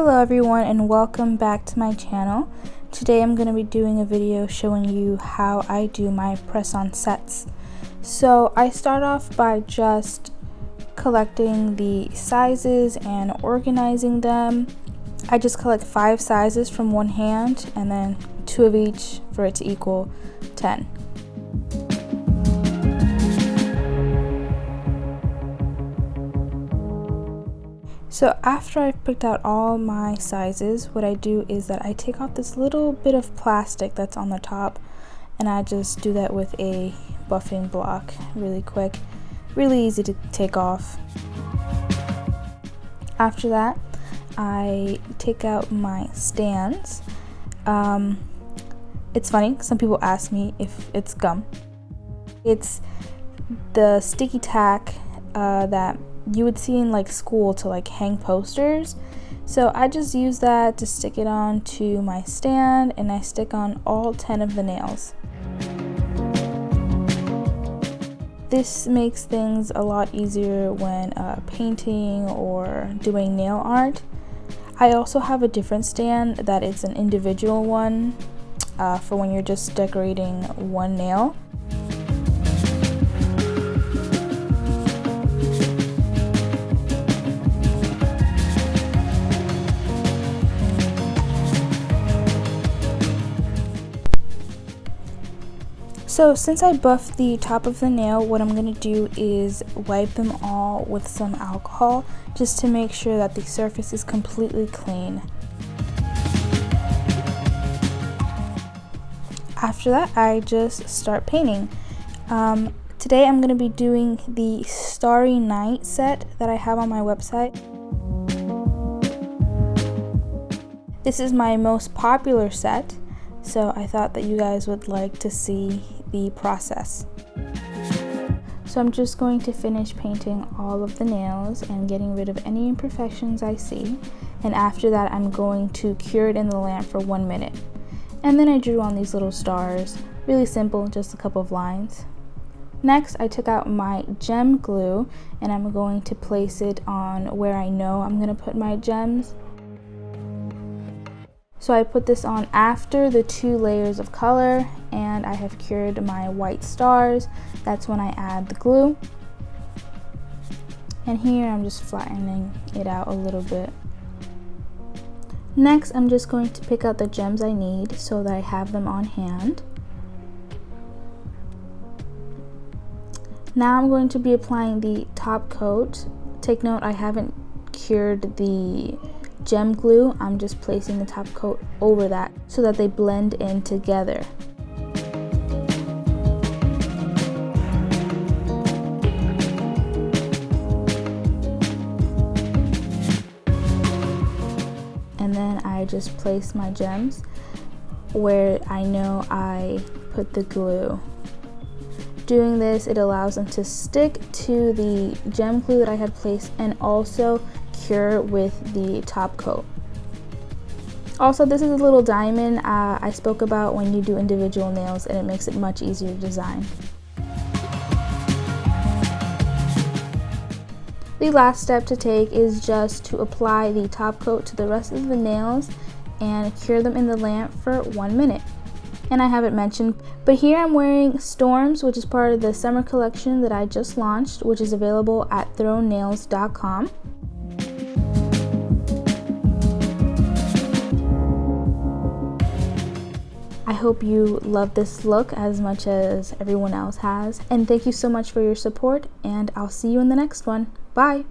Hello everyone and welcome back to my channel. Today I'm going to be doing a video showing you how I do my press-on sets. So I start off by just collecting the sizes and organizing them. I just collect 5 sizes from one hand and then 2 of each for it to equal 10. So after I've picked out all my sizes, what I do is that I take off this little bit of plastic that's on the top and I just do that with a buffing block really quick. Really easy to take off. After that, I take out my stands. It's funny, some people ask me if it's gum. It's the sticky tack that you would see in like school to like hang posters. So I just use that to stick it on to my stand and I stick on all 10 of the nails. This makes things a lot easier when painting or doing nail art. I also have a different stand that is an individual one for when you're just decorating one nail. So since I buffed the top of the nail, what I'm going to do is wipe them all with some alcohol just to make sure that the surface is completely clean. After that, I just start painting. Today I'm going to be doing the Starry Night set that I have on my website. This is my most popular set, so I thought that you guys would like to see the process. So I'm just going to finish painting all of the nails and getting rid of any imperfections I see, and after that I'm going to cure it in the lamp for 1 minute. And then I drew on these little stars. Really simple, just a couple of lines. Next I took out my gem glue and I'm going to place it on where I know I'm going to put my gems. So I put this on after the 2 layers of color and I have cured my white stars. That's when I add the glue. And here I'm just flattening it out a little bit. Next I'm just going to pick out the gems I need so that I have them on hand. Now I'm going to be applying the top coat. Take note, I haven't cured the gem glue. I'm just placing the top coat over that so that they blend in together. And then I just place my gems where I know I put the glue. Doing this, it allows them to stick to the gem glue that I had placed and also cure with the top coat. Also, this is a little diamond I spoke about when you do individual nails, and it makes it much easier to design. The last step to take is just to apply the top coat to the rest of the nails and cure them in the lamp for 1 minute. And I haven't mentioned, but here I'm wearing Storms, which is part of the summer collection that I just launched, which is available at thronenails.com. I hope you love this look as much as everyone else has, and thank you so much for your support, and I'll see you in the next one. Bye!